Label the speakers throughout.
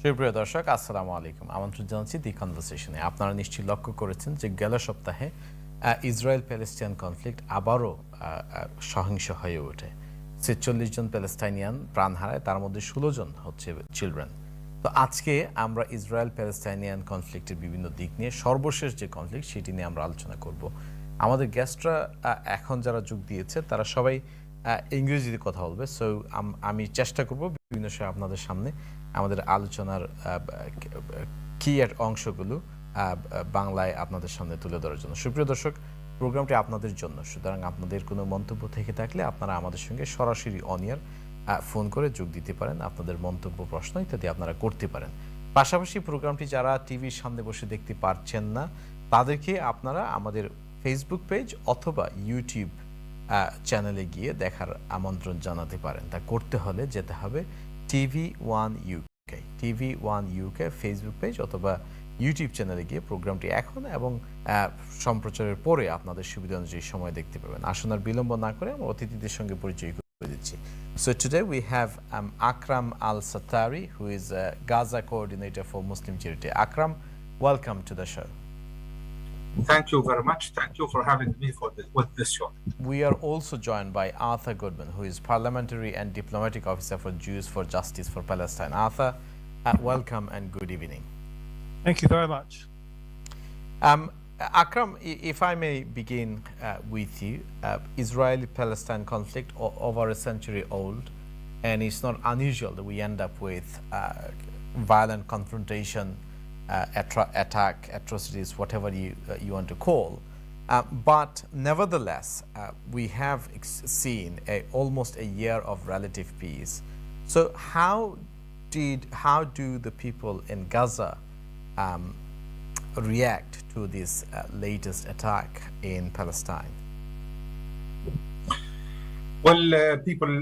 Speaker 1: সুপ্রিয় দর্শক, আসসালামু আলাইকুম। আমন্ত্রণ জানাচ্ছি দি কনভারসেশনে। আপনারা নিশ্চয়ই লক্ষ্য করেছেন যে গেল সপ্তাহে ইসরায়েল প্যালেস্টাইন কনফ্লিক্ট আবারও সহিংস হয়ে ওঠে। ৪৬ জন প্যালেস্টাইনিয়ান প্রাণ হারায়, তার মধ্যে ১৬ জন হচ্ছে চিলড্রেন। তো আজকে আমরা ইসরায়েল প্যালেস্টাইনিয়ান কনফ্লিক্টের বিভিন্ন দিক নিয়ে সর্বশেষ যে কনফ্লিক্ট সেটি নিয়ে আমরা আলোচনা করব। আমাদের গেস্টরা এখন যারা যোগ দিয়েছে তারা সবাই ইংরেজিতে কথা বলবে। সো আমি চেষ্টা করব বিভিন্ন সময় আপনাদের সামনে আমাদের আলোচনার কি অংশগুলো বাংলায় আপনাদের সামনে তুলে ধরার জন্য। সুপ্রিয় দর্শক, প্রোগ্রামটি আপনাদের জন্য, সুতরাং আপনাদের কোনো মন্তব্য থেকে থাকলে আপনারা আমাদের সঙ্গে সরাসরি অনিয়ার ফোন করে যোগ দিতে পারেন। আপনাদের মন্তব্য, প্রশ্ন ইত্যাদি আপনারা করতে পারেন। পাশাপাশি প্রোগ্রামটি যারা টিভির সামনে বসে দেখতে পারছেন না তাদেরকে আপনারা আমাদের ফেসবুক পেজ অথবা ইউটিউব চ্যানেলে গিয়ে দেখার আমন্ত্রণ জানাতে পারেন। তা করতে হলে যেতে হবে TV1 UK ফেসবুক পেজ অথবা ইউটিউব চ্যানেলে গিয়ে প্রোগ্রামটি এখন এবং সম্প্রচারের পরে আপনাদের সুবিধা অনুযায়ী সময় দেখতে পাবেন। আসুন আর বিলম্ব না করে আমরা অতিথিদের সঙ্গে পরিচয় করে দিচ্ছি। So today we have Akram S Al Satarrri, who is a Gaza Coordinator for Muslim Charity. Akram, welcome to the show.
Speaker 2: Thank you very much. Thank you for having me with this show.
Speaker 1: We are also joined by Arthur Goodman, who is Parliamentary and Diplomatic Officer for Jews for Justice for Palestine. Arthur, welcome and good evening.
Speaker 3: Thank you very much.
Speaker 1: Akram, if I may begin with you, Israeli-Palestine conflict over a century old, and it's not unusual that we end up with violent confrontation, attack, atrocities, whatever you want to call. But nevertheless, we have seen almost a year of relative peace. So how do the people in Gaza react to this latest attack in Palestine?
Speaker 2: Well, people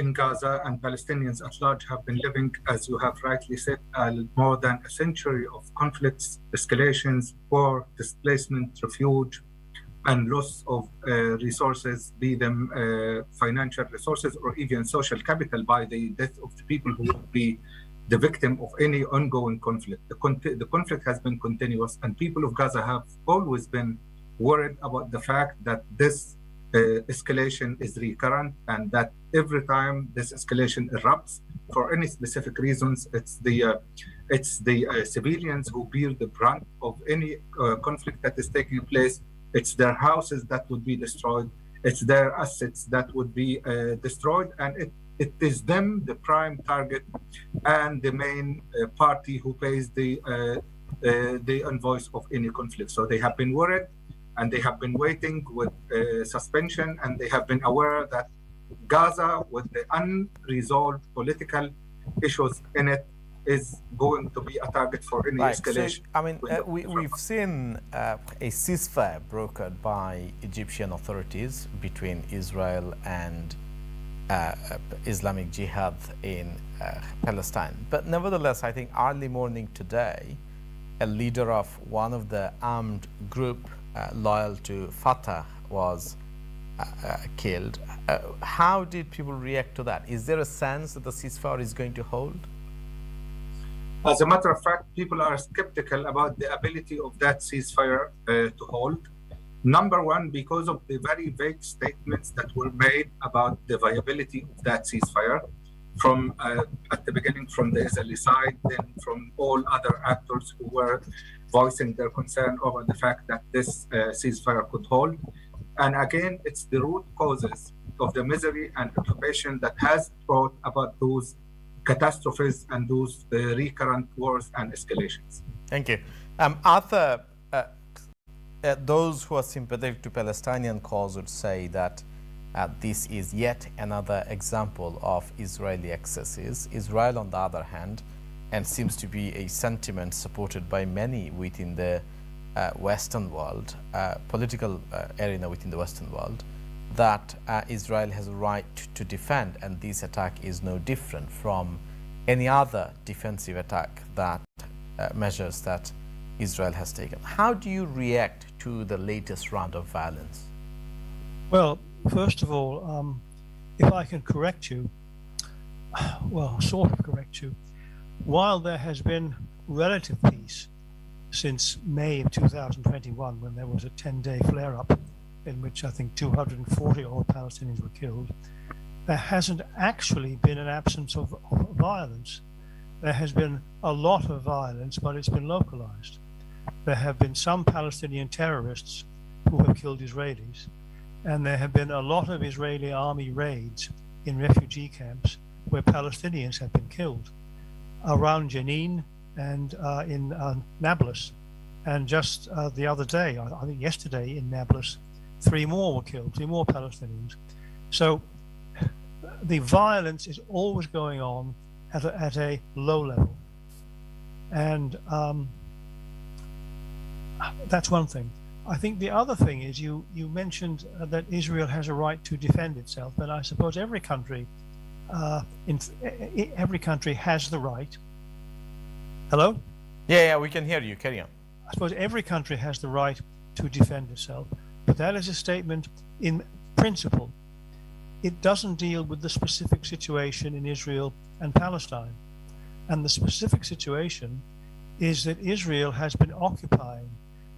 Speaker 2: in Gaza and Palestinians at large have been living, as you have rightly said, more than a century of conflicts, escalations, war, displacement, refuge, and loss of resources, be them financial resources or even social capital, by the death of the people who would be the victim of any ongoing conflict. The conflict has been continuous, and people of Gaza have always been worried about the fact that this escalation is recurrent, and that every time this escalation erupts for any specific reasons, it's the civilians who bear the brunt of any conflict that is taking place. It's their houses that would be destroyed. It's their assets that would be destroyed, and it is them the prime target and the main party who pays the invoice of any conflict. So they have been worried, and they have been waiting with suspension, and they have been aware that Gaza, with the unresolved political issues in it, is going to be a target for any escalation.
Speaker 1: So, I mean, we've seen a ceasefire brokered by Egyptian authorities between Israel and Islamic Jihad in Palestine. But nevertheless, I think early morning today, a leader of one of the armed group loyal to Fatah was killed. How did people react to that? Is there a sense that the ceasefire is going to hold?
Speaker 2: As a matter of fact, people are skeptical about the ability of that ceasefire to hold. Number one, because of the very vague statements that were made about the viability of that ceasefire from at the beginning from the Israeli side, then from all other actors who were voicing their concern over the fact that this ceasefire could hold. And again, it's the root causes of the misery and occupation that has brought about those catastrophes and those recurrent wars and escalations.
Speaker 1: Thank you. Arthur, those who are sympathetic to Palestinian cause would say that this is yet another example of Israeli excesses. Israel, on the other hand, and seems to be a sentiment supported by many within the Western world, political arena within the Western world, that Israel has a right to defend, and this attack is no different from any other defensive attack that measures that Israel has taken. How do you react to the latest round of violence?
Speaker 3: Well, first of all, if I can correct you, well, sort of correct you, while there has been relative peace since May of 2021, when there was a 10-day flare-up in which I think 240 odd Palestinians were killed, there hasn't actually been an absence of violence. There has been a lot of violence, but it's been localized. There have been some Palestinian terrorists who have killed Israelis, and there have been a lot of Israeli army raids in refugee camps where Palestinians have been killed, around Jenin and in Nablus. And just the other day, I think yesterday in Nablus, 3 more were killed, 3 more Palestinians. So the violence is always going on at a low level. And that's one thing. I think the other thing is you mentioned that Israel has a right to defend itself, and I suppose every country has the right. Hello?
Speaker 1: Yeah, we can hear you. Carry on.
Speaker 3: I suppose every country has the right to defend itself, but that is a statement in principle. It doesn't deal with the specific situation in Israel and Palestine. And the specific situation is that Israel has been occupying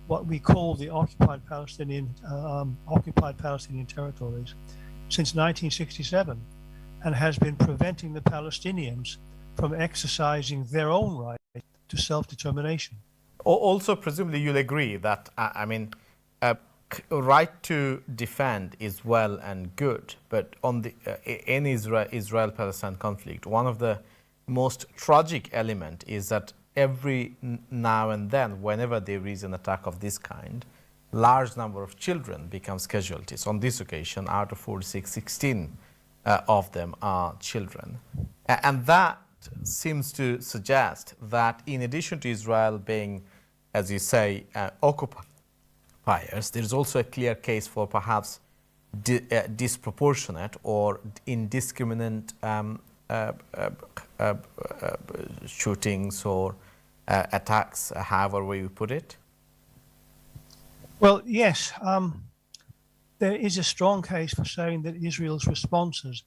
Speaker 3: what we call the occupied Palestinian territories since 1967, and has been preventing the Palestinians from exercising their own right to self-determination.
Speaker 1: Also, presumably you'll agree that, right to defend is well and good, but on the in Israel-Palestine conflict, one of the most tragic element is that every now and then, whenever there is an attack of this kind, large number of children becomes casualties. On this occasion, out of 46, 16 of them are children. And that seems to suggest that in addition to Israel being, as you say, occupiers, there is also a clear case for perhaps disproportionate or indiscriminate shootings or attacks, however way you put it?
Speaker 3: Well, yes. There is a strong case for saying that Israel's responses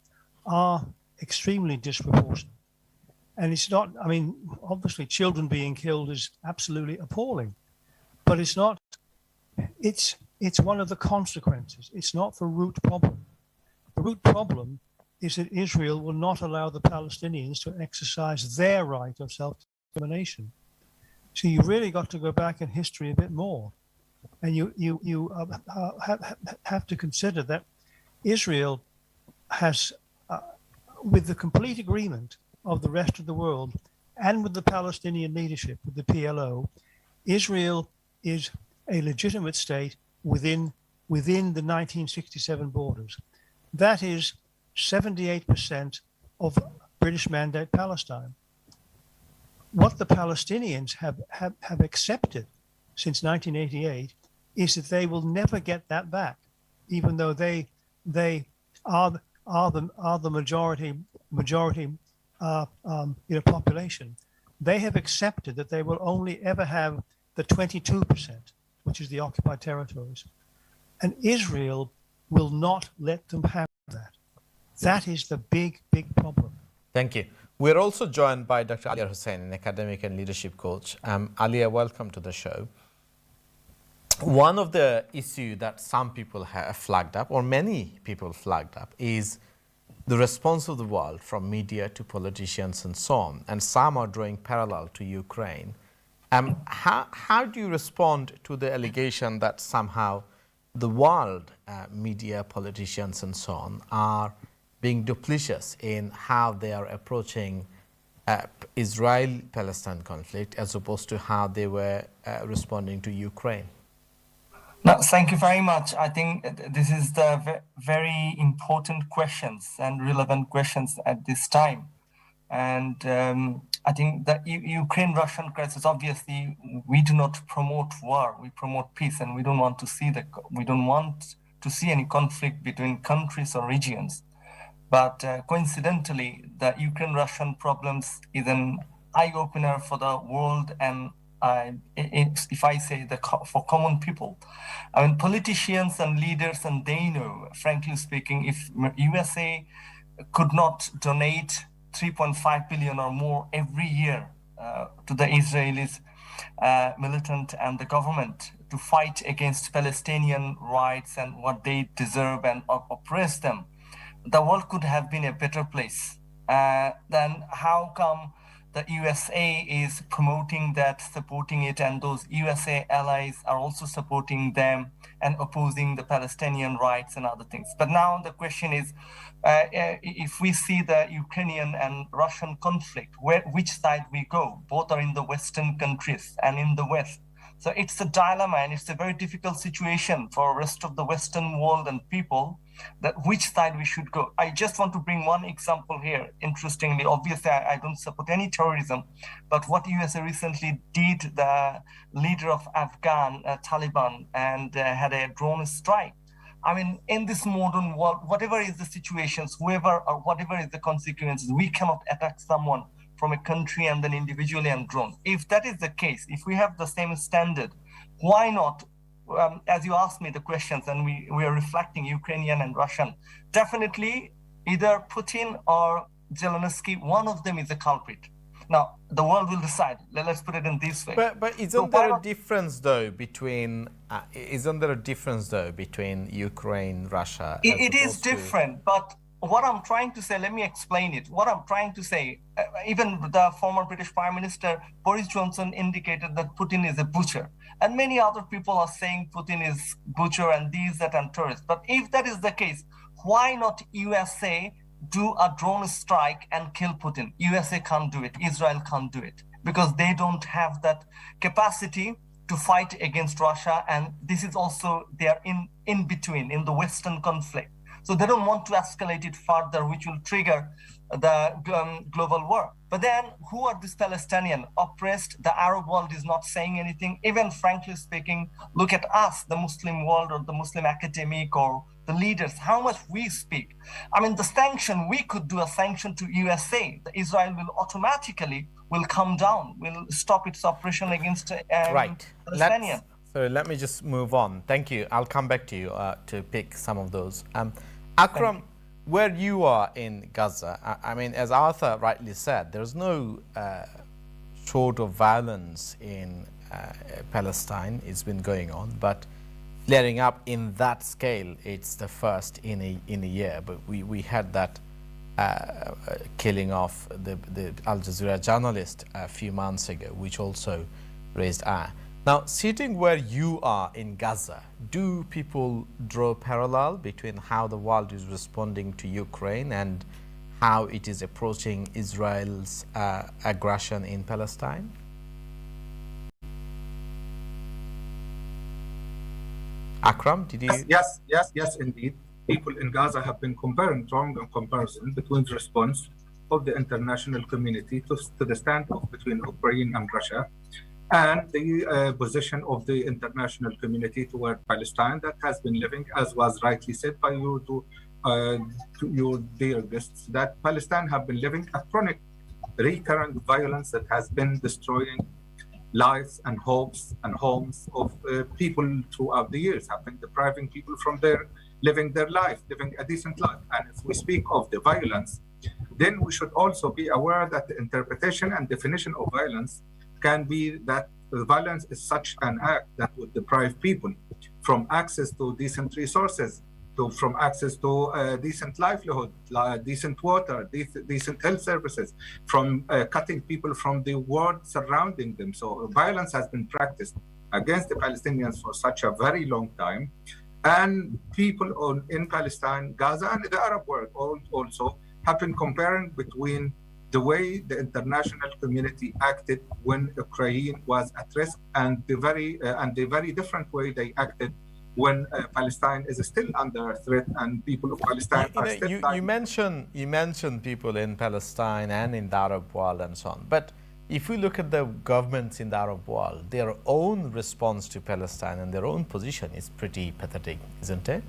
Speaker 3: are extremely disproportionate. And it's not, obviously children being killed is absolutely appalling, but it's not, it's one of the consequences. It's not the root problem. The root problem is that Israel will not allow the Palestinians to exercise their right of self-determination. So you really got to go back in history a bit more. And you have to consider that Israel has, with the complete agreement of the rest of the world and with the Palestinian leadership, with the PLO, Israel is a legitimate state within the 1967 borders. That is 78% of British Mandate Palestine. What the Palestinians have accepted since 1988 is that they will never get that back, even though they are the majority population. They have accepted that they will only ever have the 22%, which is the occupied territories, and Israel will not let them have that. That is the big problem.
Speaker 1: Thank you. We're also joined by Dr. Aliar Hossain, an academic and leadership coach. Aliar, welcome to the show. One of the issues that some people have flagged up, or many people flagged up, is the response of the world, from media to politicians and so on, and some are drawing parallel to Ukraine. How do you respond to the allegation that somehow the world, media, politicians and so on, being duplicitous in how they are approaching Israel-Palestine conflict as opposed to how they were responding to Ukraine?
Speaker 4: No, thank you very much. I think this is the very important questions and relevant questions at this time. And I think the Ukraine-Russian crisis, obviously, we do not promote war. We promote peace, and we don't want to see any conflict between countries or regions. But coincidentally, the Ukraine-Russian problems is an eye-opener for the world, and if I say for common people. I mean, politicians and leaders, and they know, frankly speaking, if USA could not donate 3.5 billion or more every year to the Israelis militant and the government to fight against Palestinian rights and what they deserve and oppress them, the world could have been a better place. Then how come the USA is promoting that, supporting it, and those USA allies are also supporting them and opposing the Palestinian rights and other things? But now the question is, if we see the Ukrainian and Russian conflict, which side we go? Both are in the Western countries and in the West. So it's a dilemma, and it's a very difficult situation for the rest of the Western world and people, that which side we should go. I just want to bring one example here. Interestingly, obviously, I don't support any terrorism, but what USA recently did, the leader of Afghan Taliban, and had a drone strike. I mean, in this modern world, whatever is the situations, whoever or whatever is the consequences, we cannot attack someone from a country and then individually and drone. If that is the case, if we have the same standard, why not, as you asked me the questions and we are reflecting Ukrainian and Russian, definitely either Putin or Zelensky, one of them is a culprit. Now, the world will decide. Let's put it in this way.
Speaker 1: But isn't there a difference though between Ukraine, Russia?
Speaker 4: It is different, but what I'm trying to say, let me explain it. What I'm trying to say, even the former British Prime Minister Boris Johnson indicated that Putin is a butcher. And many other people are saying Putin is butcher and these, that, and terrorist. But if that is the case, why not USA do a drone strike and kill Putin? USA can't do it. Israel can't do it because they don't have that capacity to fight against Russia. And this is also, they are in between, in the Western conflict. So they don't want to escalate it further, which will trigger the global war. But then who are these Palestinians? Oppressed, the Arab world is not saying anything. Even frankly speaking, look at us, the Muslim world or the Muslim academic or the leaders, how much we speak. I mean, the sanction, we could do a sanction to USA. Israel will automatically come down, will stop its oppression against Palestinians.
Speaker 1: So let me just move on. Thank you. I'll come back to you to pick some of those. Akram, where you are in Gaza, I mean, as Arthur rightly said, there's no sort of violence in Palestine. It's been going on, but flaring up in that scale, it's the first in a year. But we had that killing of the Al Jazeera journalist a few months ago, which also raised ire. Now, sitting where you are in Gaza, do people draw parallel between how the world is responding to Ukraine and how it is approaching Israel's aggression in Palestine? Akram, did you?
Speaker 2: Yes, indeed. People in Gaza have been drawing a comparison between the response of the international community to the standoff between Ukraine and Russia, and the position of the international community toward Palestine that has been living, as was rightly said by you to your dear guests, that Palestine have been living a chronic, recurrent violence that has been destroying lives and hopes and homes of people throughout the years, have been depriving people from living a decent life. And if we speak of the violence, then we should also be aware that the interpretation and definition of violence can be that violence is such an act that would deprive people from access to decent resources, from access to decent livelihood, decent water, decent health services, from cutting people from the world surrounding them. So violence has been practiced against the Palestinians for such a very long time. And people in Palestine, Gaza, and the Arab world also have been comparing between the way the international community acted when Ukraine was at risk and the very different way they acted when Palestine is still under threat and people of Palestine are still dying.
Speaker 1: You mentioned people in Palestine and in the Arab world and so on. But if we look at the governments in the Arab world, their own response to Palestine and their own position is pretty pathetic, isn't it?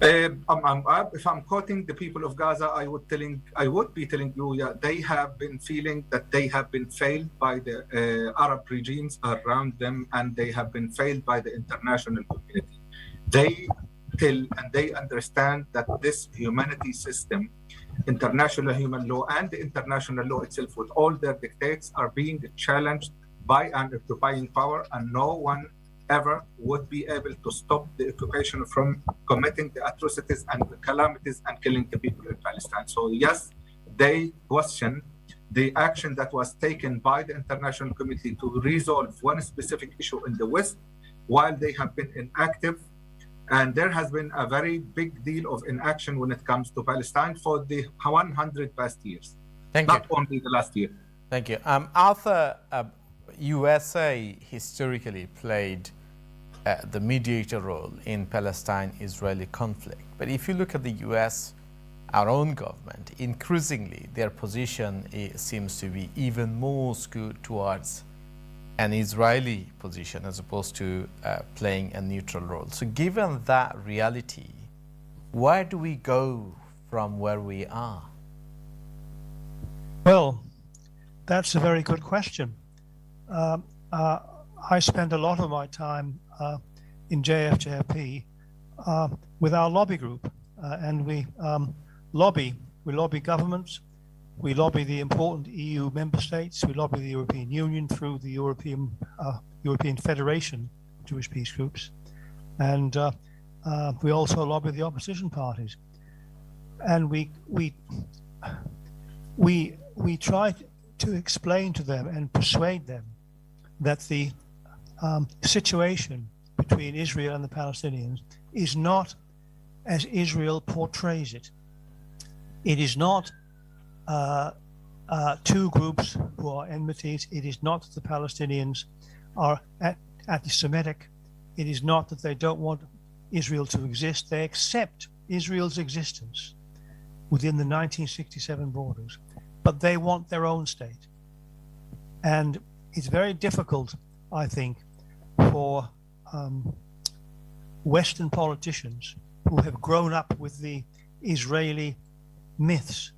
Speaker 2: If I'm quoting the people of Gaza, I would be telling you, they have been feeling that they have been failed by the Arab regimes around them, and they have been failed by the international community. They understand that this humanity system international human law and the international law itself, with all their dictates, are being challenged by an occupying power, and no one ever would be able to stop the occupation from committing the atrocities and the calamities and killing the people in Palestine. So yes, they question the action that was taken by the international community to resolve one specific issue in the West, while they have been inactive. And there has been a very big deal of inaction when it comes to Palestine for the 100 past years.
Speaker 1: Thank
Speaker 2: Not
Speaker 1: you.
Speaker 2: only the last year.
Speaker 1: Thank you. Arthur, USA historically played the mediator role in Palestine-Israeli conflict. But if you look at the US, our own government, increasingly their position seems to be even more skewed towards an Israeli position as opposed to playing a neutral role. So given that reality, where do we go from where we are?
Speaker 3: Well, that's a very good question. I spend a lot of my time in JFJP with our lobby group, and we lobby governments, we lobby the important EU member states, we lobby the European Union through the European Federation of Jewish Peace Groups, and we also lobby the opposition parties. And we try to explain to them and persuade them that the situation between Israel and the Palestinians is not as Israel portrays it. It is not two groups who are enmities. It is not that the Palestinians are anti-Semitic. It is not that they don't want Israel to exist. They accept Israel's existence within the 1967 borders, but they want their own state. And it's very difficult, I think, for Western politicians who have grown up with the Israeli myths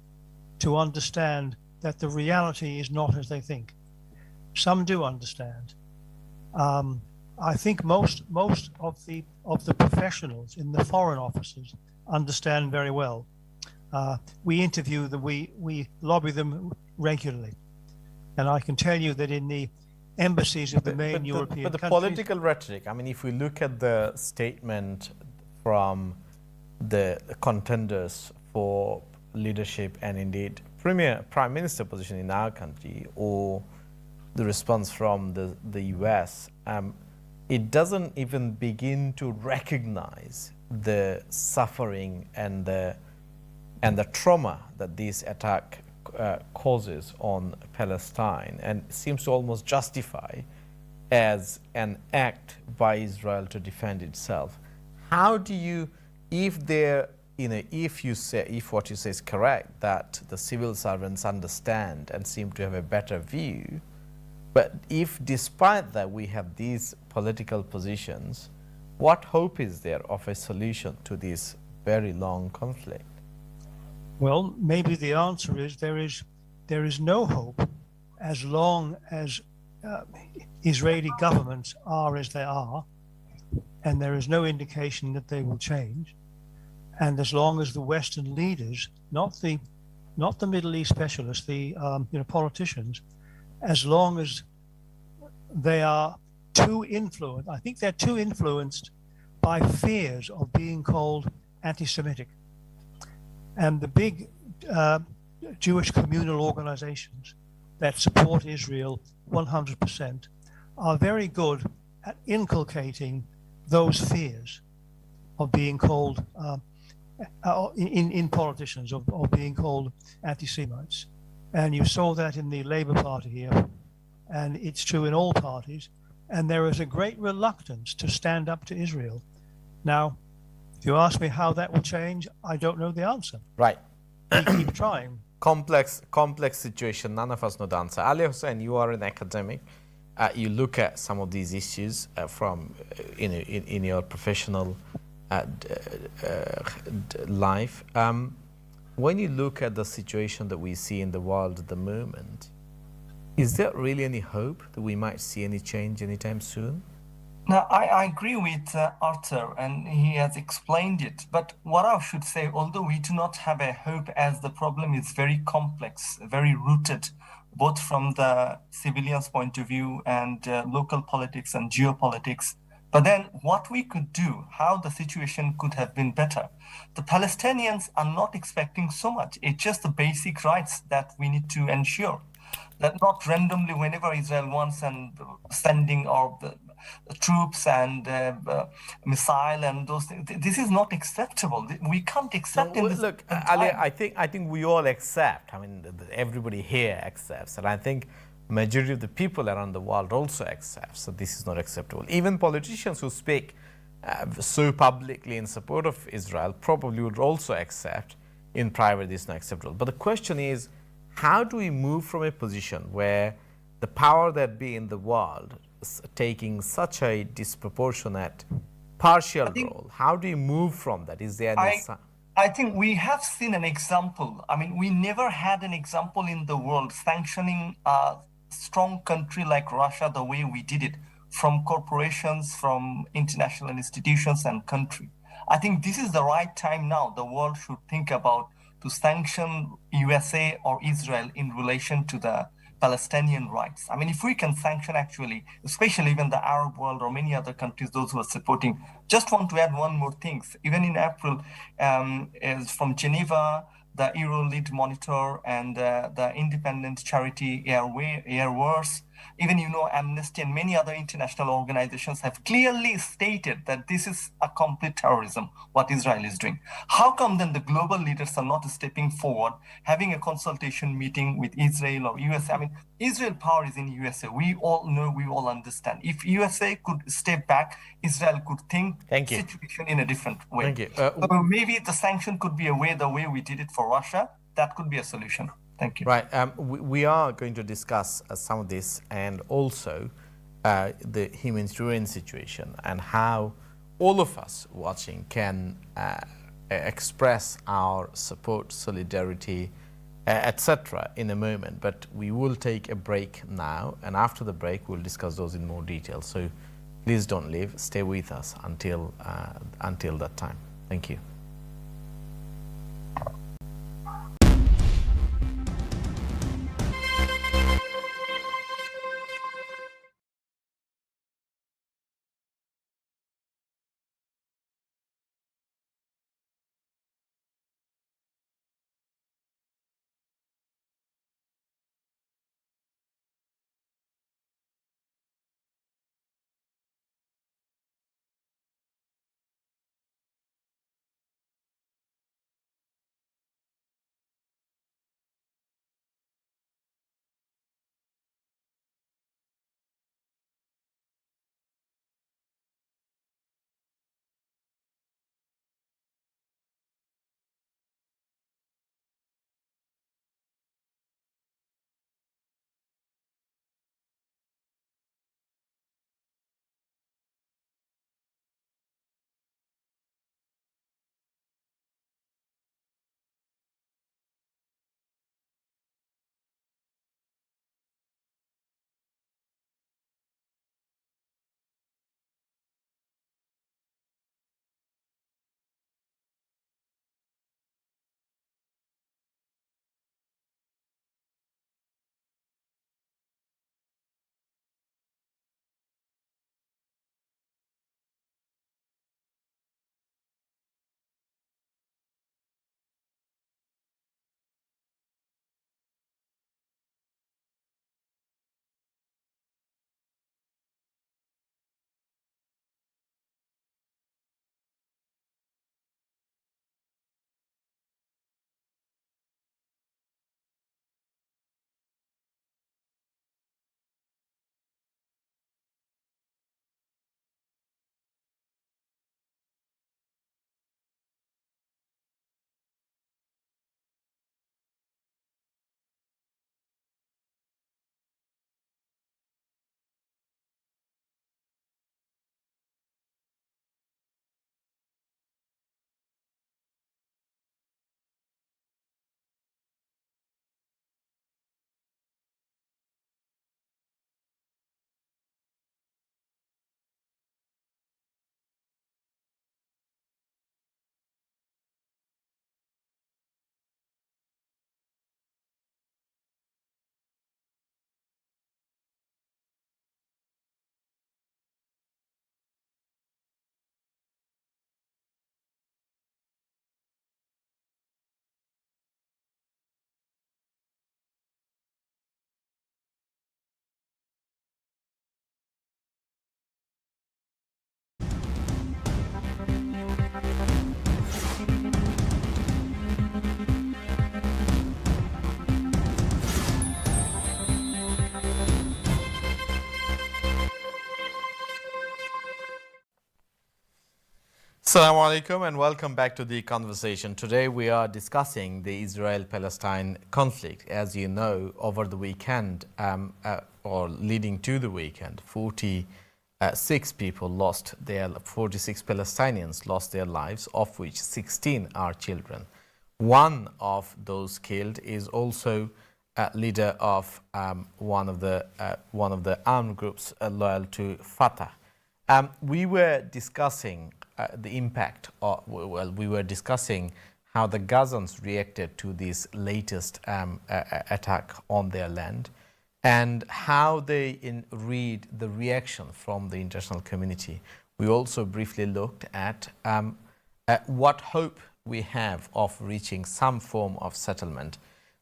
Speaker 3: to understand that the reality is not as they think. Some do understand. I think most of the professionals in the foreign offices understand very well. We interview them, we lobby them regularly, and I can tell you that in the embassies of the main European countries. But the
Speaker 1: political rhetoric, I mean, if we look at the statement from the contenders for leadership and indeed prime minister position in our country, or the response from the US, it doesn't even begin to recognize the suffering and the trauma that this attack causes on Palestine, and seems to almost justify as an act by Israel to defend itself. How do you, if what you say is correct, that the civil servants understand and seem to have a better view, but if despite that we have these political positions, what hope is there of a solution to this very long conflict?
Speaker 3: Well, maybe the answer is there is no hope as long as Israeli governments are as they are, and there is no indication that they will change, and as long as the Western leaders, not the Middle East specialists, the politicians, as long as they are too influenced, I think they're too influenced by fears of being called anti-Semitic. And the big Jewish communal organizations that support Israel 100% are very good at inculcating those fears of being called, in politicians, of being called anti-Semites. And you saw that in the Labour Party here, and it's true in all parties. And there is a great reluctance to stand up to Israel. Now, if you ask me how that will change, I don't know the answer.
Speaker 1: Right.
Speaker 3: We keep trying.
Speaker 1: Complex situation. None of us know the answer. Aliar Hossain, you are an academic. You look at some of these issues from in your professional life. When you look at the situation that we see in the world at the moment, is there really any hope that we might see any change anytime soon?
Speaker 4: Now, I agree with Arthur, and he has explained it. But what I should say, although we do not have a hope, as the problem is very complex, very rooted, both from the civilians' point of view and local politics and geopolitics. But then, what we could do, how the situation could have been better. The Palestinians are not expecting so much. It's just the basic rights that we need to ensure. That not randomly, whenever Israel wants, and sending or the troops and missile and those things. This is not acceptable. We can't accept in this.
Speaker 1: Look, Ali, I think we all accept. I mean, everybody here accepts, and I think majority of the people around the world also accept. So this is not acceptable. Even politicians who speak so publicly in support of Israel probably would also accept in private this is not acceptable. But the question is, how do we move from a position where the power that be in the world is taking such a disproportionate partial role? How do you move from that? Is there any
Speaker 4: I think we have seen an example. I mean, we never had an example in the world sanctioning a strong country like Russia the way we did it, from corporations, from international institutions and country. I think this is the right time now. The world should think about to sanction USA or Israel in relation to the Palestinian rights. I mean, if we can sanction actually, especially even the Arab world or many other countries, those who are supporting. Just want to add one more thing. Even in April, is from Geneva, the Euro lead monitor and the independent charity Airworks, even Amnesty and many other international organizations have clearly stated that this is a complete terrorism, what Israel is doing. How come then the global leaders are not stepping forward, having a consultation meeting with Israel or USA? I mean, Israel power is in USA. We all know, we all understand. If USA could step back, Israel could think situation in a different way.
Speaker 1: Thank you.
Speaker 4: So maybe the sanction could be a way, the way we did it for Russia, that could be a solution. Thank you.
Speaker 1: Right. We are going to discuss some of this and also the humanitarian situation and how all of us watching can express our support, solidarity, etc. in a moment. But we will take a break now, and after the break, we'll discuss those in more detail. So please don't leave. Stay with us until that time. Thank you. Assalamu alaikum and welcome back to the conversation. Today we are discussing the Israel-Palestine conflict. As you know, over the weekend or leading to the weekend, 46 Palestinians lost their lives, of which 16 are children. One of those killed is also a leader of one of the armed groups loyal to Fatah. We were discussing the impact, we were discussing how the Gazans reacted to this latest attack on their land and how they read the reaction from the international community. We also briefly looked at what hope we have of reaching some form of settlement.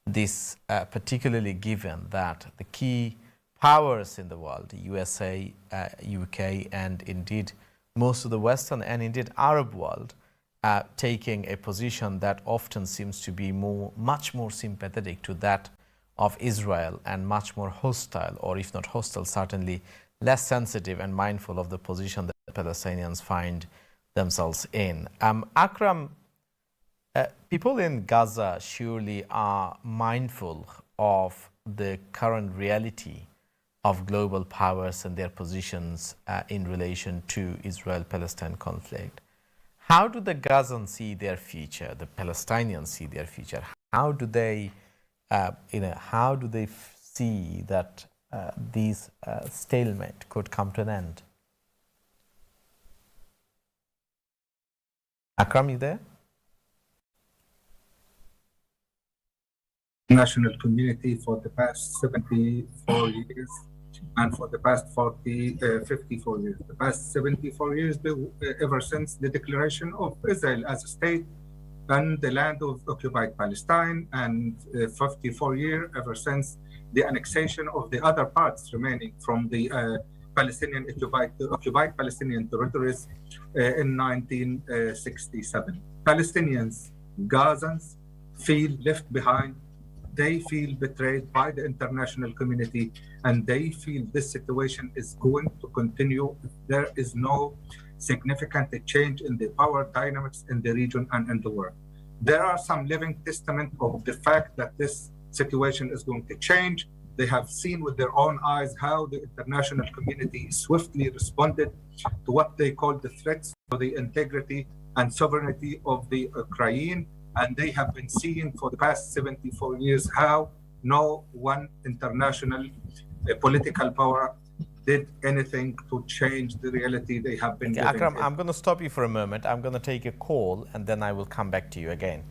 Speaker 1: This particularly given that the key powers in the world, USA, UK, and indeed most of the Western and indeed Arab world, taking a position that often seems to be much more sympathetic to that of Israel and much more hostile, or if not hostile, certainly less sensitive and mindful of the position that the Palestinians find themselves in. Akram, people in Gaza surely are mindful of the current reality of global powers and their positions in relation to Israel-Palestine conflict. How do the Gazans see their future? The Palestinians see their future. How do they, see that this stalemate could come to an end? Akram, you there?
Speaker 2: National community for the past 74 years and for the past 54 years. The past 74 years, ever since the declaration of Israel as a state and the land of occupied Palestine, and 54 years ever since the annexation of the other parts remaining from the Palestinian occupied Palestinian territories in 1967. Palestinians, Gazans feel left behind. They feel betrayed by the international community, and they feel this situation is going to continue if there is no significant change in the power dynamics in the region and in the world. There are some living testament of the fact that this situation is going to change. They have seen with their own eyes how the international community swiftly responded to what they call the threats to the integrity and sovereignty of the Ukraine. And they have been seeing for the past 74 years how no one international political power did anything to change the reality they have been living
Speaker 1: Akram,
Speaker 2: in.
Speaker 1: I'm going to stop you for a moment. I'm going to take a call and then I will come back to you again.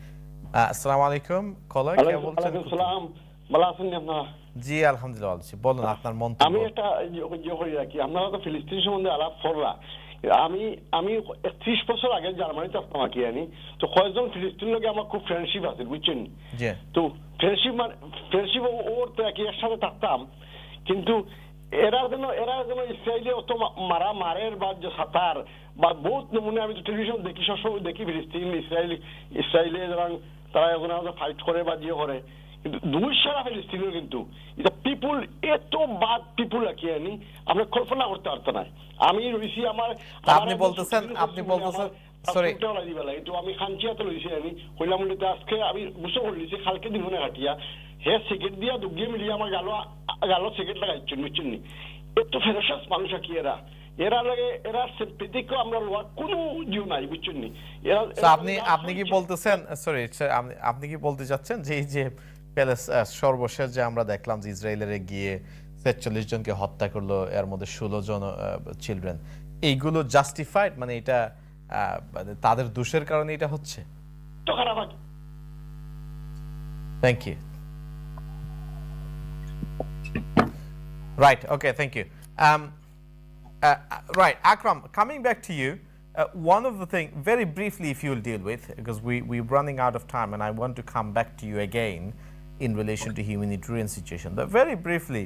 Speaker 1: Assalamu alaikum, caller.
Speaker 5: Alaikum salam. ভালো আছেন আপনি?
Speaker 1: জি আলহামদুলিল্লাহ আছি। বলুন আপনার মন্তব্য।
Speaker 5: আমি একটা করি রাখি, আপনারা তো ফিলিস্তিন সম্বন্ধে আলাপ করলা। আমি 30 বছর আগে জার্মানিতে আসতাম আর কি জানি, তো কয়েকজন ফিলিস্তিন লোকে আমার খুব ফ্রেন্ডশিপ আছে, বুঝছেন? তো ফ্রেন্ডশিপ ওর তো একসাথে থাকতাম, কিন্তু এরা যেন ইসরায়েলি অত মারের বা যে সাতার বা বহুত নমুনে আমি তো টেলিভিশন দেখি, সবসময় দেখি ফিলিস্তিন ইসরায়েলি তারা এখন ফাইট করে বা যে করে, কিন্তু দুই সারা ফিলিস্তিনের কিন্তু এটা পিপুল এত বাদ পিপুল আর কি জানি আমরা কল্পনা করতে পারতো না। আমি রয়েছি
Speaker 1: আপনি বলতেছেন সরি
Speaker 5: কিন্তু আমি খানচিয়াতে রয়েছি, আমি হইলাম আজকে আমি বুঝতে করলিছি কালকে দিব না কাটিয়া হে সিগারেট দিয়া দুগিয়ে মিলিয়ে আমার গালো সিগারেট লাগাইছেন, বুঝছেন নি? এত ফেরোসাস মানুষ আর কি এরা লাগে, এরা সিম্পেথিক আমরা লোয়ার কোনো জিও নাই, বুঝছেন নি?
Speaker 1: আপনি কি বলতেছেন, সরি আপনি কি বলতে চাচ্ছেন যে এই যে সর্বশেষ যে আমরা দেখলাম যে ইসরায়েলের গিয়ে ৪৬ জনকে হত্যা করলো, এর মধ্যে ১৬ জন চিলড্রেন, এইগুলো জাস্টিফাইড, মানে এটা তাদের দোষের কারণে এটা হচ্ছে? Thank you. Right, okay, thank you. Right, Akram, coming back to you, one of the things, very briefly if you'll deal with, because we're running out of time and I want to come back to you again in relation to humanitarian situation. But very briefly,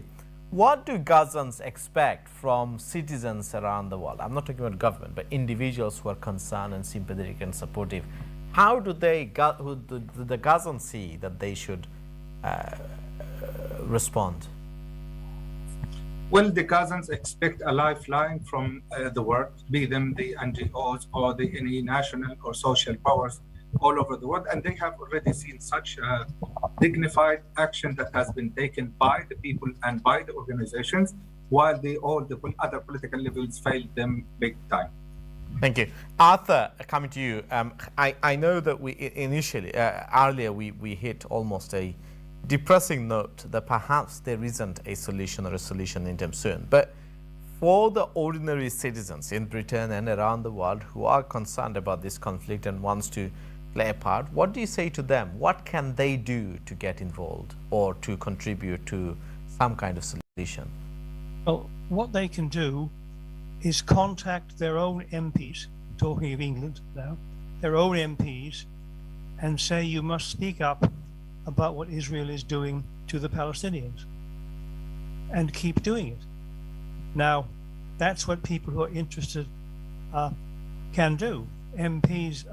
Speaker 1: what do Gazans expect from citizens around the world? I'm not talking about government, but individuals who are concerned and sympathetic and supportive. How do the Gazans see that they should respond?
Speaker 2: Well, the Gazans expect a lifeline from the world, be them the NGOs or any national or social powers all over the world. And they have already seen such dignified action that has been taken by the people and by the organizations, while all the other political levels failed them big time.
Speaker 1: Thank you. Arthur, coming to you. I know that we initially, earlier, we hit almost a depressing note that perhaps there isn't a solution or a solution anytime soon. But for the ordinary citizens in Britain and around the world who are concerned about this conflict and wants to play a part, what do you say to them? What can they do to get involved or to contribute to some kind of solution?
Speaker 3: Well, what they can do is contact their own MPs, talking of England now, their own MPs, and say you must speak up about what Israel is doing to the Palestinians, and keep doing it. Now, that's what people who are interested can do. MPs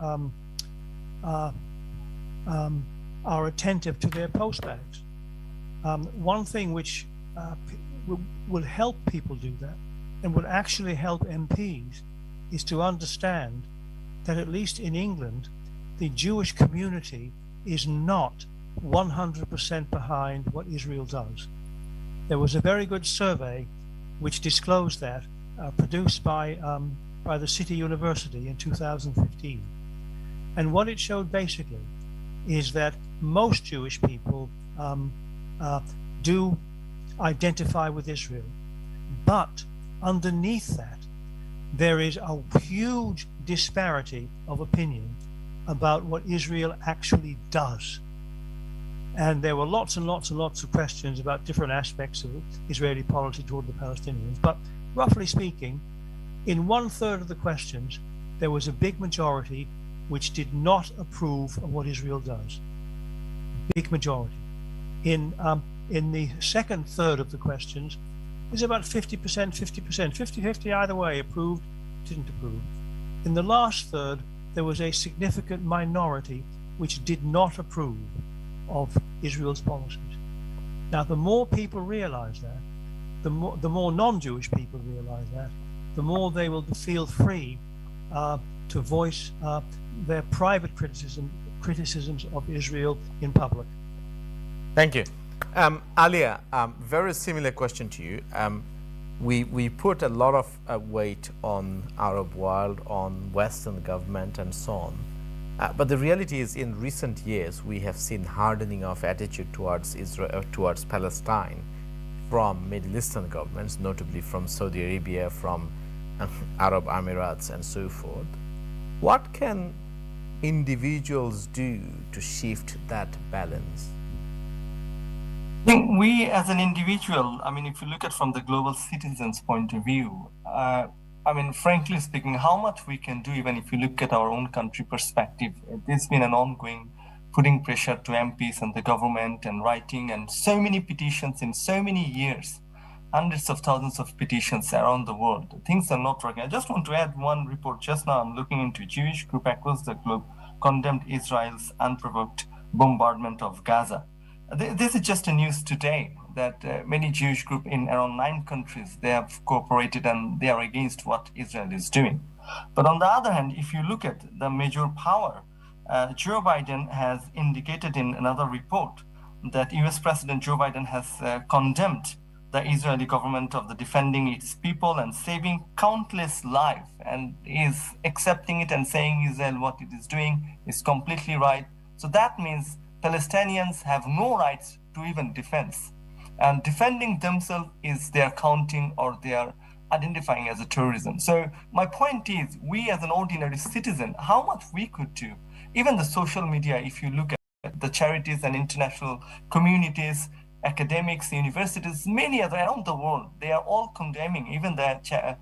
Speaker 3: are attentive to their postbags. One thing which will help people do that, and would actually help MPs, is to understand that at least in England, the Jewish community is not 100% behind what Israel does. There was a very good survey which disclosed that, produced by the City University in 2015. And what it showed basically is that most Jewish people do identify with Israel, but underneath that, there is a huge disparity of opinion about what Israel actually does. And there were lots and lots and lots of questions about different aspects of Israeli policy toward the Palestinians. But roughly speaking, in 1/3 of the questions, there was a big majority which did not approve of what Israel does. Big majority. In the second third of the questions, it was about 50%, 50%, 50-50 either way, approved, didn't approve. In the last third, there was a significant minority which did not approve of Israel's policies. Now, the more people realize that, the more non-Jewish people realize that, the more they will feel free to voice their private criticisms of Israel in public.
Speaker 1: Thank you. Aliar, very similar question to you. We put a lot of weight on Arab world, on Western government and so on. But the reality is, in recent years, we have seen hardening of attitude towards Israel, towards Palestine, from Middle Eastern governments, notably from Saudi Arabia, from Arab Emirates, and so forth. What can individuals do to shift that balance?
Speaker 4: I think we, as an individual, I mean, if you look at from the global citizens' point of view, I mean, frankly speaking, how much we can do, even if you look at our own country perspective, there's been an ongoing putting pressure to MPs and the government and writing and so many petitions in so many years, hundreds of thousands of petitions around the world. Things are not working. I just want to add one report. Just now, I'm looking into a Jewish group across the globe condemned Israel's unprovoked bombardment of Gaza. This is just a news today that many Jewish groups in around 9 countries, they have cooperated and they are against what Israel is doing. But on the other hand, if you look at the major power, Joe Biden has indicated in another report that US President Joe Biden has condemned the Israeli government of the defending its people and saving countless lives, and is accepting it and saying Israel what it is doing is completely right. So that means Palestinians have no rights to even defense. And defending themselves is their counting or they are identifying as a terrorism. So my point is, we as an ordinary citizen, how much we could do, even the social media, if you look at the charities and international communities, academics, universities, many other around the world, they are all condemning, even the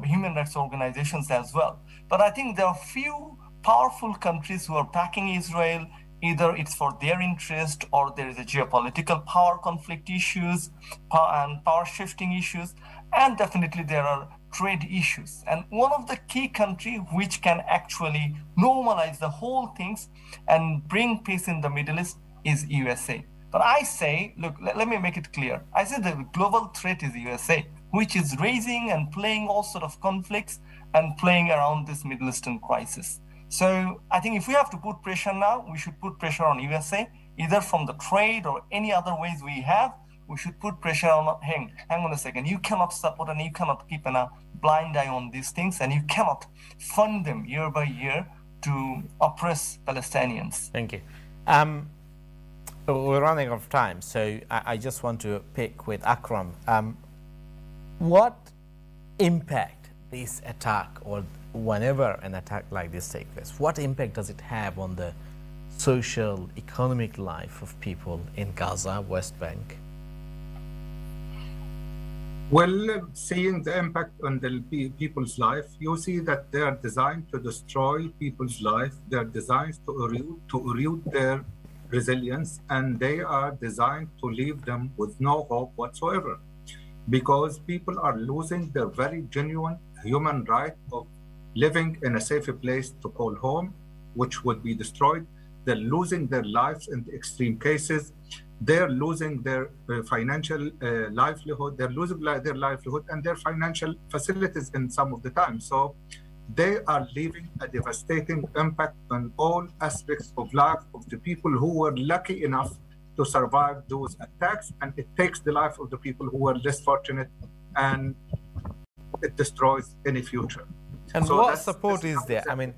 Speaker 4: human rights organizations as well. But I think there are few powerful countries who are backing Israel. Either it's for their interest or there is a geopolitical power conflict issues and power shifting issues. And definitely there are trade issues. And one of the key countries which can actually normalize the whole things and bring peace in the Middle East is USA. But I say, look, let me make it clear. I say the global threat is USA, which is raising and playing all sort of conflicts and playing around this Middle Eastern crisis. So I think if we have to put pressure now, we should put pressure on USA, either from the trade or any other ways we have. We should put pressure on, hang on a second, you cannot support and you cannot keep a blind eye on these things, and you cannot fund them year by year to oppress Palestinians.
Speaker 1: Thank you. We're running out of time, so I just want to pick with Akram. What impact this attack, or whenever an attack like this takes place, what impact does it have on the social, economic life of people in Gaza, West Bank?
Speaker 2: Well, seeing the impact on the people's life, you see that they are designed to destroy people's life. They are designed to erode their resilience, and they are designed to leave them with no hope whatsoever, because people are losing their very genuine human right of living in a safe place to call home, which would be destroyed. They're losing their lives in the extreme cases. They're losing their financial livelihood. They're losing their livelihood and their financial facilities in some of the time. So they are leaving a devastating impact on all aspects of life of the people who were lucky enough to survive those attacks. And it takes the life of the people who were less fortunate, and it destroys any future.
Speaker 1: And
Speaker 2: so
Speaker 1: what support is there? I mean,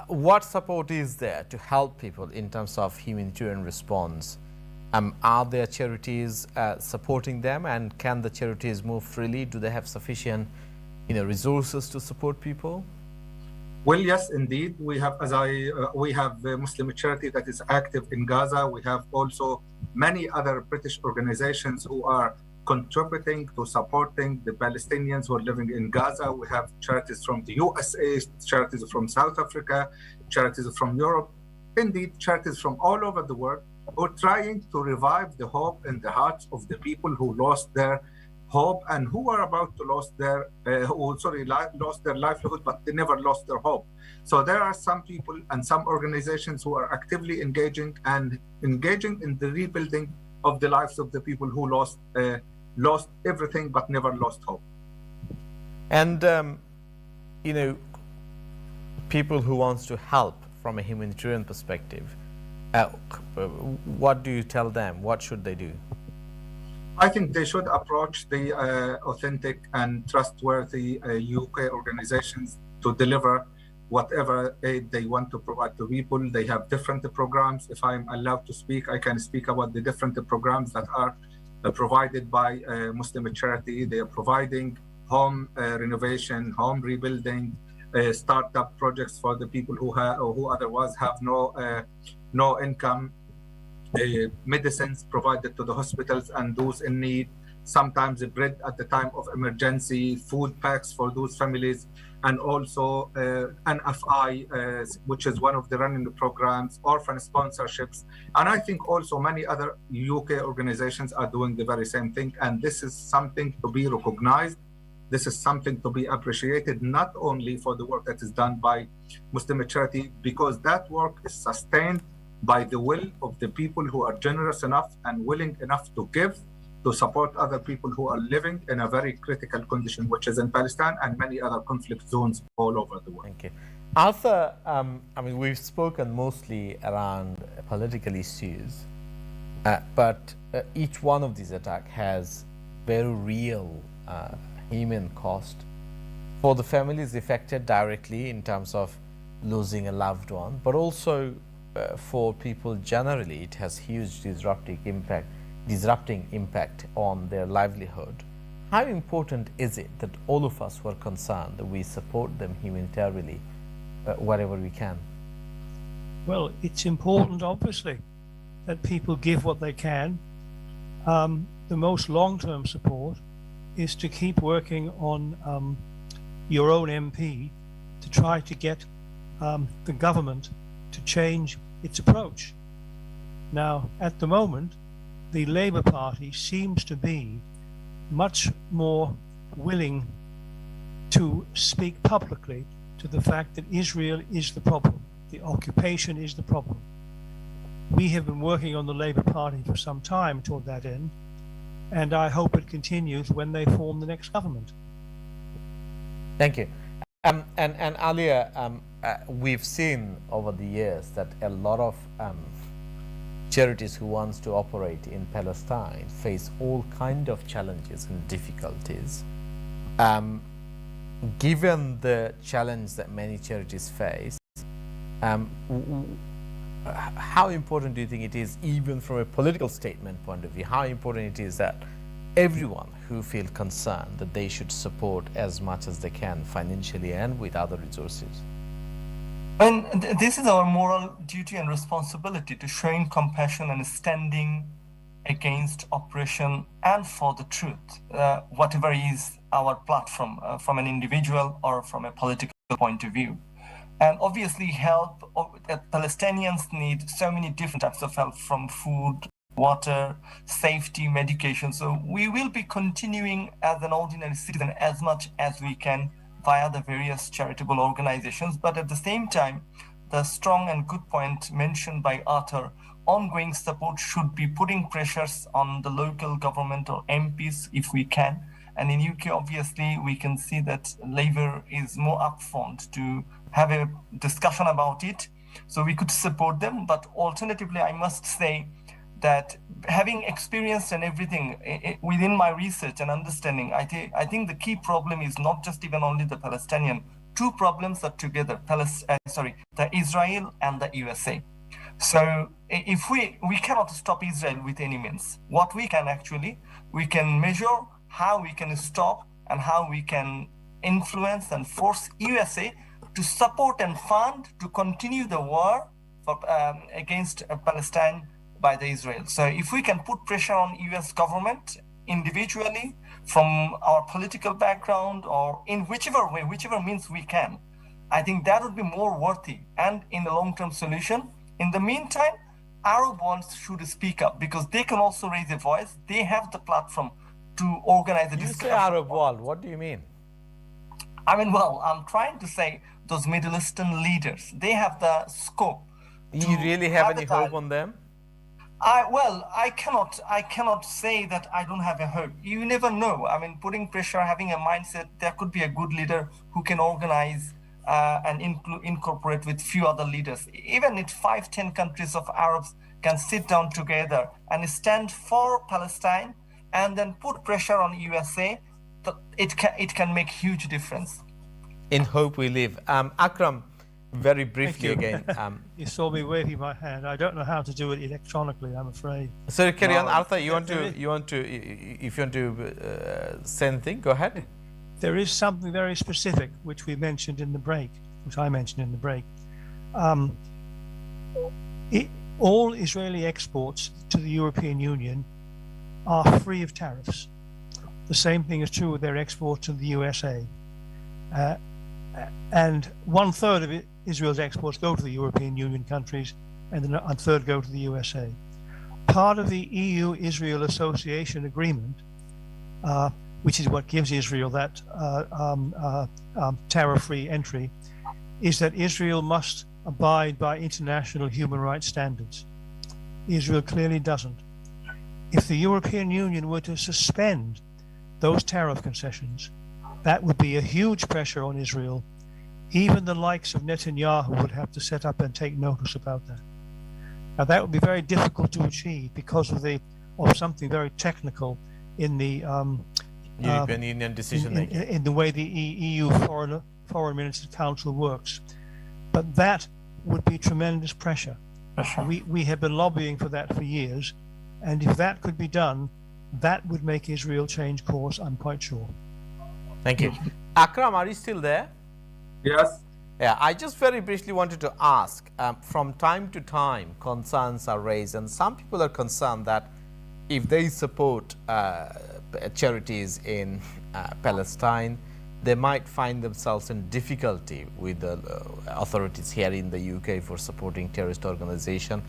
Speaker 1: what support is there to help people in terms of humanitarian response? Are there charities supporting them, and can the charities move freely? Do they have sufficient, resources to support people?
Speaker 2: Well, yes, indeed. We have, we have a Muslim charity that is active in Gaza. We have also many other British organizations who are contributing to supporting the Palestinians who are living in Gaza. We have charities from the USA, charities from South Africa, charities from Europe, indeed charities from all over the world, who are trying to revive the hope in the hearts of the people who lost their hope and who are about to lost their livelihood, but they never lost their hope. So there are some people and some organizations who are actively engaging in the rebuilding of the lives of the people who lost everything but never lost hope.
Speaker 1: And people who wants to help from a humanitarian perspective, what do you tell them? What should they do?
Speaker 2: I think they should approach the authentic and trustworthy UK organizations to deliver whatever aid they want to provide to people. They have different programs. If I'm allowed to speak, I can speak about the different programs that are provided by Muslim charity. They are providing home renovation, home rebuilding, startup projects for the people who otherwise have no income, medicines provided to the hospitals and those in need, sometimes bread at the time of emergency, food packs for those families, and also NFI, which is one of the running programs, orphan sponsorships. And I think also many other UK organizations are doing the very same thing. And this is something to be recognized. This is something to be appreciated, not only for the work that is done by Muslim charity, because that work is sustained by the will of the people who are generous enough and willing enough to give, to support other people who are living in a very critical condition, which is in Palestine and many other conflict zones all over the world.
Speaker 1: Thank you. Arthur, we've spoken mostly around political issues, but each one of these attacks has very real human cost for the families affected directly in terms of losing a loved one, but also for people generally. It has huge disrupting impact on their livelihood. How important is it that all of us who are concerned, that we support them humanitarily wherever we can?
Speaker 3: Well, it's important, obviously, that people give what they can. The most long-term support is to keep working on your own MP to try to get the government to change its approach. Now, at the moment, the Labour Party seems to be much more willing to speak publicly to the fact that Israel is the problem, the occupation is the problem. We have been working on the Labour Party for some time toward that end, and I hope it continues when they form the next government.
Speaker 1: Thank you. And Aliar, we've seen over the years that a lot of charities who wants to operate in Palestine face all kind of challenges and difficulties. Given the challenge that many charities face, how important do you think it is, even from a political statement point of view, how important it is that everyone who feel concerned that they should support as much as they can financially and with other resources?
Speaker 4: And this is our moral duty and responsibility, to showing compassion and standing against oppression and for the truth, whatever is our platform, from an individual or from a political point of view. And obviously help, Palestinians need so many different types of help, from food, water, safety, medication. So we will be continuing as an ordinary citizen as much as we can via the various charitable organizations. But at the same time, the strong and good point mentioned by Arthur, ongoing support should be putting pressures on the local government or MPs if we can. And in UK, obviously, we can see that Labour is more upfront to have a discussion about it. So we could support them. But alternatively, I must say that having experienced and everything within my research and understanding, I think the key problem is not just even only the Palestinian. Two problems are together, the Israel and the USA. So if we cannot stop Israel with any means, what we can actually, we can measure how we can stop and how we can influence and force USA to support and fund to continue the war for, against Palestine by the Israel. So if we can put pressure on US government individually, from our political background, or in whichever way, whichever means we can, I think that would be more worthy and in the long-term solution. In the meantime, Arab ones should speak up, because they can also raise a voice. They have the platform to organize a discussion.
Speaker 1: You say Arab world, what do you mean?
Speaker 4: I mean, well, I'm trying to say those Middle Eastern leaders, they have the scope.
Speaker 1: You really have any hope on them?
Speaker 4: I cannot say that I don't have a hope. You never know. I mean, putting pressure, having a mindset, there could be a good leader who can organize and incorporate with few other leaders. Even if 5-10 countries of Arabs can sit down together and stand for Palestine and then put pressure on USA, it can make huge difference.
Speaker 1: In hope we live. Akram, very briefly again.
Speaker 3: You saw me waving my hand. I don't know how to do it electronically, I'm afraid.
Speaker 1: So carry on, Arthur. If you want to say anything, go ahead.
Speaker 3: There is something very specific which we mentioned in the break, which I mentioned in the break. All Israeli exports to the European Union are free of tariffs. The same thing is true with their exports to the USA. And 1/3 of Israel's exports go to the European Union countries, and then a third go to the USA. Part of the EU-Israel Association Agreement, which is what gives Israel that tariff-free entry, is that Israel must abide by international human rights standards. Israel clearly doesn't. If the European Union were to suspend those tariff concessions, that would be a huge pressure on Israel. Even the likes of Netanyahu would have to set up and take notice about that. Now, that would be very difficult to achieve because of something very technical in the
Speaker 1: European Union decision making,
Speaker 3: in the way the EU Foreign Ministers Council works. But that would be tremendous pressure. We have been lobbying for that for years, and if that could be done, that would make Israel change course, I'm quite sure.
Speaker 1: Thank you. Akram, are you still there?
Speaker 2: Yes.
Speaker 1: Yeah, I just very briefly wanted to ask, from time to time, concerns are raised, and some people are concerned that if they support charities in Palestine, they might find themselves in difficulty with the authorities here in the UK for supporting terrorist organization.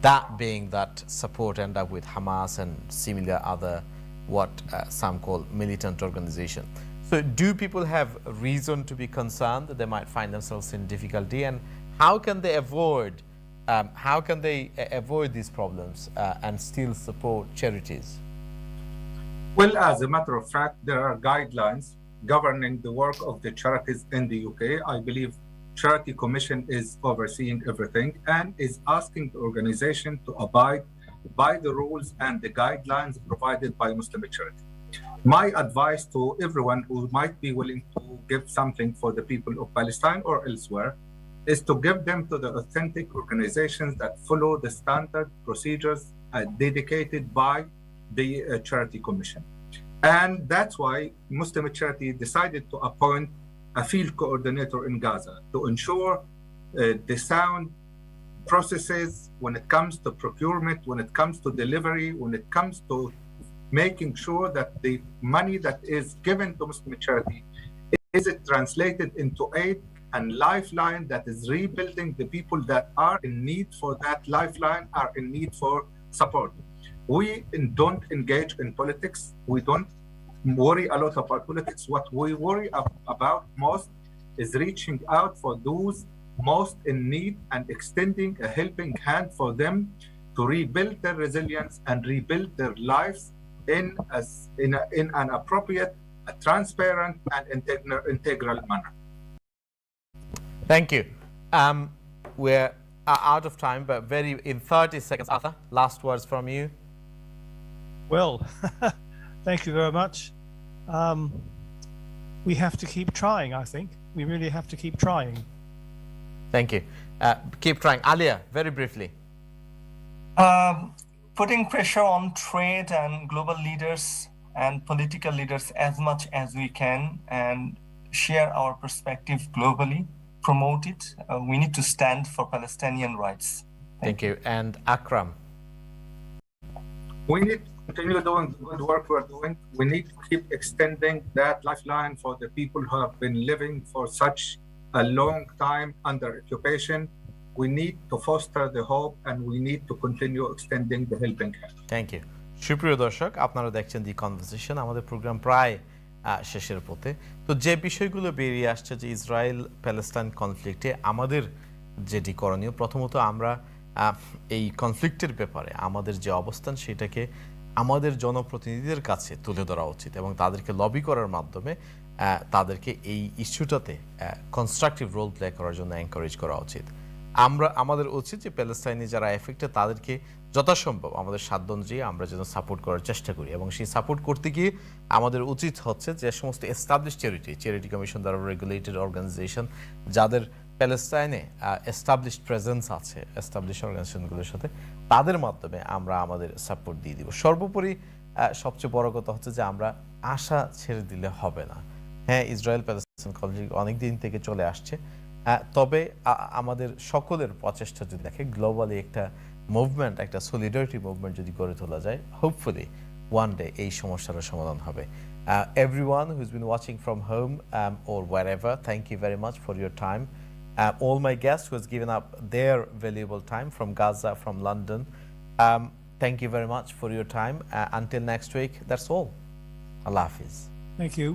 Speaker 1: That being that support end up with Hamas and similar other what some call militant organization. So do people have reason to be concerned that they might find themselves in difficulty, and how can they avoid how can they avoid these problems and still support charities?
Speaker 2: Well, as a matter of fact, there are guidelines governing the work of the charities in the UK. I believe Charity Commission is overseeing everything and is asking the organization to abide by the rules and the guidelines provided by Muslim Charity. My advice to everyone who might be willing to give something for the people of Palestine or elsewhere is to give them to the authentic organizations that follow the standard procedures dedicated by the Charity Commission. And that's why Muslim Charity decided to appoint a field coordinator in Gaza to ensure the sound processes when it comes to procurement, when it comes to delivery, when it comes to making sure that the money that is given to Muslim Charity is it translated into aid and lifeline that is rebuilding the people that are in need for that lifeline, are in need for support. We don't engage in politics. We don't worry a lot about politics. What we worry about most is reaching out for those most in need and extending a helping hand for them to rebuild their resilience and rebuild their lives in an appropriate, transparent, and integral manner.
Speaker 1: Thank you. We're out of time, but in 30 seconds, Arthur, last words from you.
Speaker 3: Well, thank you very much. We have to keep trying, I think. We really have to keep trying.
Speaker 1: Thank you. Keep trying. Aliar, very briefly.
Speaker 4: Putting pressure on trade and global leaders and political leaders as much as we can and share our perspective globally, promote it. We need to stand for Palestinian rights.
Speaker 1: Thank you. And Akram.
Speaker 2: We need to continue doing the good work we're doing. We need to keep extending that lifeline for the people who have been living for such a long time under occupation. We need to foster the hope and we need to continue extending the helping hand.
Speaker 1: Thank you. সুপ্রিয় দর্শক, আপনারা দেখছেন দি conversation. আমাদের programme প্রায় শেষের পথে। তো যে বিষয়গুলো বেরিয়ে আসছে যে ইসরায়েল প্যালেস্টাইন কনফ্লিক্টে আমাদের যেটি করণীয়, প্রথমত আমরা এই কনফ্লিক্টের ব্যাপারে আমাদের যে অবস্থান সেটাকে আমাদের জনপ্রতিনিধিদের কাছে তুলে ধরা উচিত এবং তাদেরকে লবি করার মাধ্যমে তাদেরকে এই ইস্যুটাতে কনস্ট্রাকটিভ রোল প্লে করার জন্য এনকারেজ করা উচিত। আমাদের উচিত যে প্যালেস্টাইনে যারা এফেক্টেড তাদেরকে যথাসম্ভব আমাদের সাধ্য অনুযায়ী আমরা যেন সাপোর্ট করার চেষ্টা করি এবং সেই সাপোর্ট করতে গিয়ে আমাদের উচিত হচ্ছে যে সমস্ত এস্টাবলিশ চ্যারিটি কমিশন দ্বারা রেগুলেটেড অর্গানাইজেশন যাদের প্যালেস্টাইনে এস্টাবলিশড প্রেজেন্স আছে এস্টাবলিশ অর্গানাইজেশনগুলোর সাথে তাদের মাধ্যমে আমরা আমাদের সাপোর্ট দিয়ে দিব। সর্বোপরি সবচেয়ে বড় কথা হচ্ছে যে আমরা আশা ছেড়ে দিলে হবে না। হ্যাঁ, ইসরায়েল প্যালেস্টাইন কনফ্লিক্ট অনেক দিন থেকে চলে আসছে, তবে আমাদের সকলের প্রচেষ্টা যদি দেখে গ্লোবালি একটা মুভমেন্ট, একটা সলিডারিটি মুভমেন্ট যদি গড়ে তোলা যায়, হোপফুলি ওয়ান ডে এই সমস্যার সমাধান হবে। Everyone who's been watching from home or wherever, thank you very much for your time. All my guests who has given up their valuable time from Gaza, from London, thank you very much for your time. Until next week, that's all. Allah Hafiz.
Speaker 3: Thank you.